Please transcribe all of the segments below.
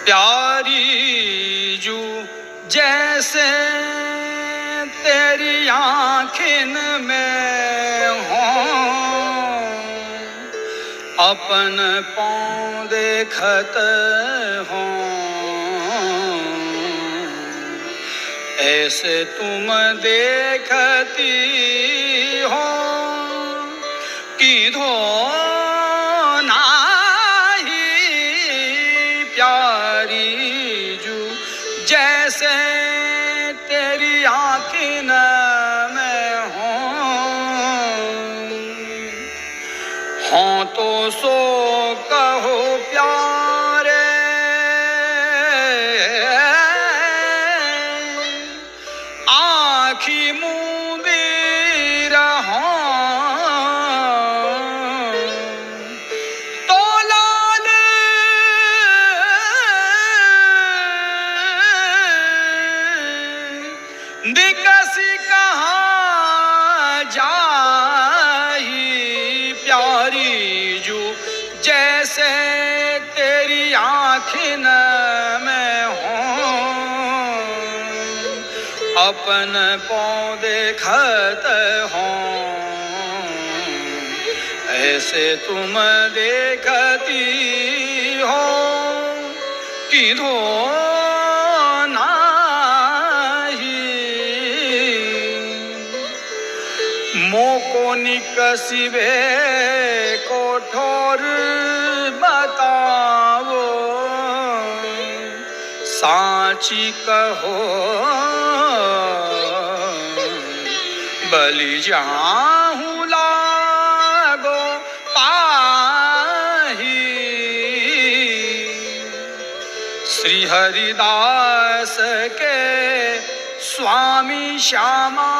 प्यारी जू जैसे तेरी आँखिन में हो, अपन पाँव देखत हो, ऐसे तुम देखती हो कि धो जैसे तेरी आँखिन में हो तो सो कहो प्यारे, आँखी मूंदी रहो तो लाल दिकसी कहाँ जाई, प्यारी जू जैसे तेरी आँखिन में हो, अपन पाँव देखत हो, ऐसे तुम देखती हो कि धो मोको निकसिबे कोठोर बताओ, साची कहो बलि जाहूँ लागो पाही। श्री हरिदास के स्वामी श्यामा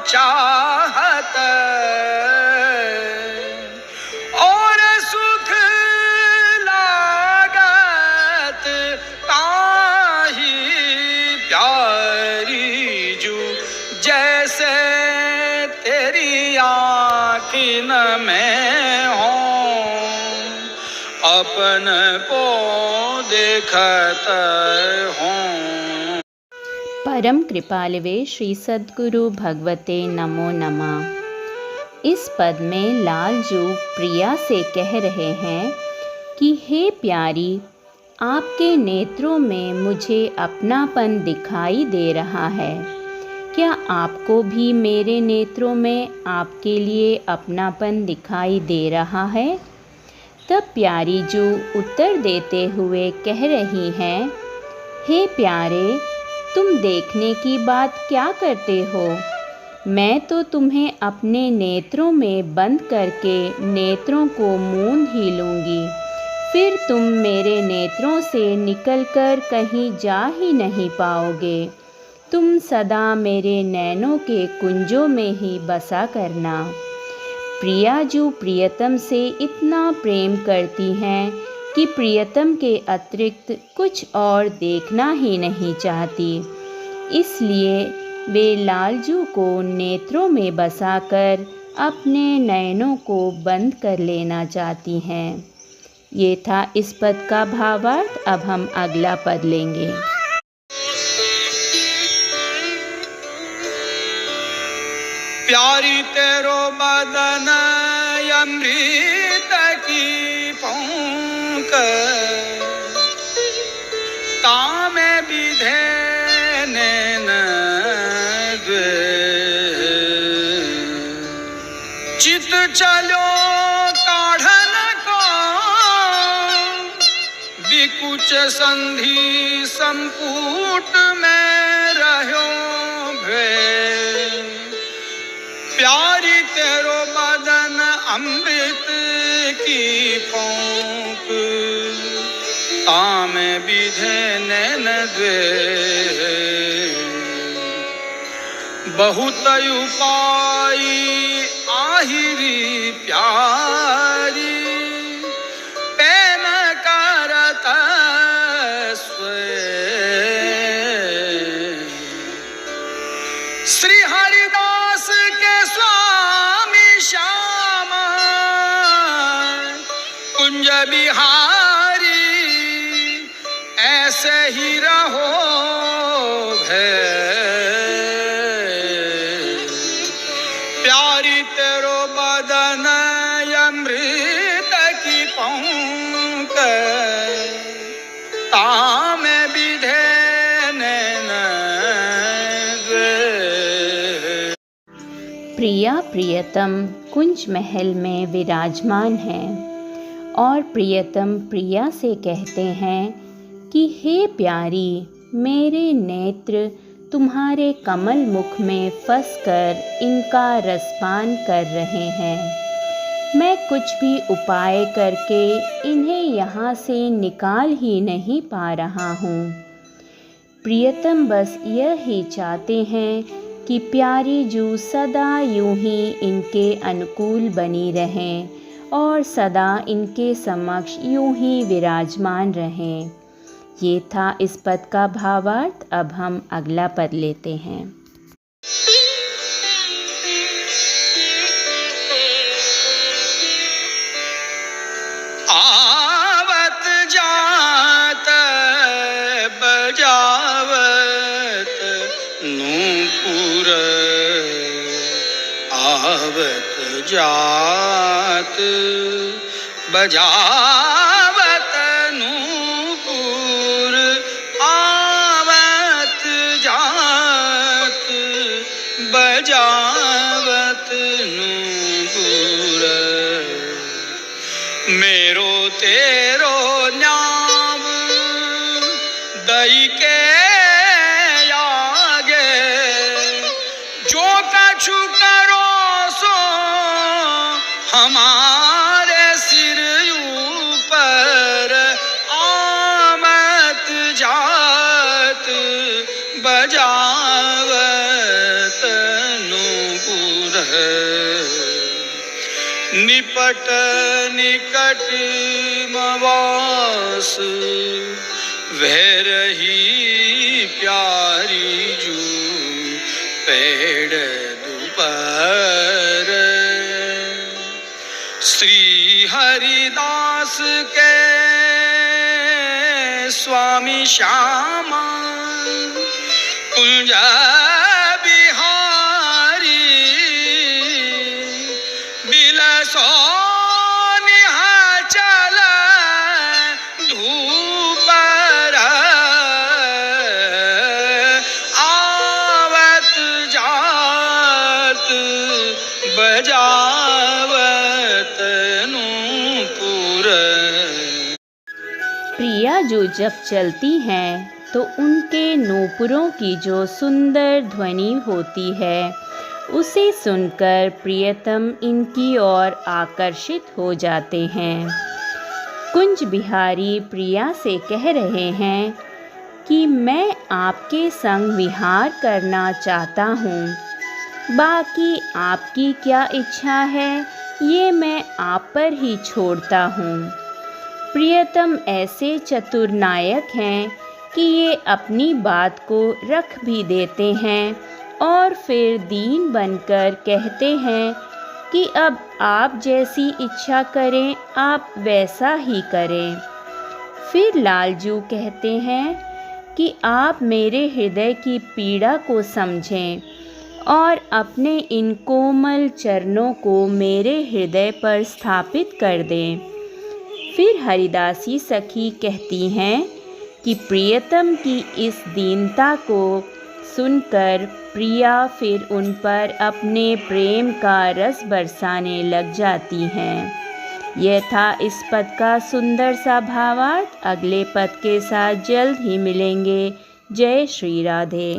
चाहत और सुख लागत ताही, प्यारी जू जैसे तेरी आँखिन में हो, अपन को देखत हो। परम कृपालवे श्री सद्गुरु भगवते नमो नमः। इस पद में लालजू प्रिया से कह रहे हैं कि हे प्यारी, आपके नेत्रों में मुझे अपनापन दिखाई दे रहा है। क्या आपको भी मेरे नेत्रों में आपके लिए अपनापन दिखाई दे रहा है? तब प्यारी जू उत्तर देते हुए कह रही हैं, हे प्यारे, तुम देखने की बात क्या करते हो? मैं तो तुम्हें अपने नेत्रों में बंद करके नेत्रों को मूंद ही लूँगी, फिर तुम मेरे नेत्रों से निकलकर कहीं जा ही नहीं पाओगे। तुम सदा मेरे नैनों के कुंजों में ही बसा करना। प्रिया जो प्रियतम से इतना प्रेम करती हैं कि प्रियतम के अतिरिक्त कुछ और देखना ही नहीं चाहती, इसलिए वे लालजू को नेत्रों में बसाकर अपने नयनों को बंद कर लेना चाहती हैं। ये था इस पद का भावार्थ। अब हम अगला पद लेंगे। प्यारी तेरो बदन अमृत की पौंक, तामे विधे नैन द्वे, चित चलो काढ़न को विकुच संधि संपुट में रहो भे। प्यारी तेरो बदन अमृत की पौंक, तामे विधे नैन द्वे, बहुत उपाय आहिरी प्यारी, पैन करत स्वे। बिहारी ऐसे ही रहो प्यारी तेरो बदन अमृत की पंक ताम विधे नैन प्रिया प्रियतम कुंज महल में विराजमान हैं और प्रियतम प्रिया से कहते हैं कि हे प्यारी, मेरे नेत्र तुम्हारे कमल मुख में फंसकर इनका रसपान कर रहे हैं। मैं कुछ भी उपाय करके इन्हें यहाँ से निकाल ही नहीं पा रहा हूँ। प्रियतम बस यह ही चाहते हैं कि प्यारी जू सदा यूं ही इनके अनुकूल बनी रहें और सदा इनके समक्ष यूं ही विराजमान रहें। ये था इस पद का भावार्थ। अब हम अगला पद लेते हैं। आवत जात बजावत नूपुर आवत जात बजावत नूपुर आवत जात बजावत नूपुर मेरो तेरो नाम दई के आगे जो कछु करो सो हमारे सिर ऊपर आमत जात बजावत नूपुर निपट निकट मवास वह रही प्यारी जू पेड़ दोपहर श्री हरिदास के स्वामी श्यामा कुंज बिलसो निहाचल धूपर आवत जात बजावत नूपुर। प्रिया जो जब चलती हैं तो उनके नूपुरों की जो सुंदर ध्वनि होती है उसे सुनकर प्रियतम इनकी ओर आकर्षित हो जाते हैं। कुंज बिहारी प्रिया से कह रहे हैं कि मैं आपके संग विहार करना चाहता हूँ, बाकी आपकी क्या इच्छा है ये मैं आप पर ही छोड़ता हूँ। प्रियतम ऐसे चतुर नायक हैं कि ये अपनी बात को रख भी देते हैं और फिर दीन बनकर कहते हैं कि अब आप जैसी इच्छा करें आप वैसा ही करें। फिर लालजू कहते हैं कि आप मेरे हृदय की पीड़ा को समझें और अपने इन कोमल चरणों को मेरे हृदय पर स्थापित कर दें। फिर हरिदासी सखी कहती हैं कि प्रियतम की इस दीनता को सुनकर प्रिया फिर उन पर अपने प्रेम का रस बरसाने लग जाती हैं। यह था इस पद का सुंदर सा भावार्थ। अगले पद के साथ जल्द ही मिलेंगे। जय श्री राधे।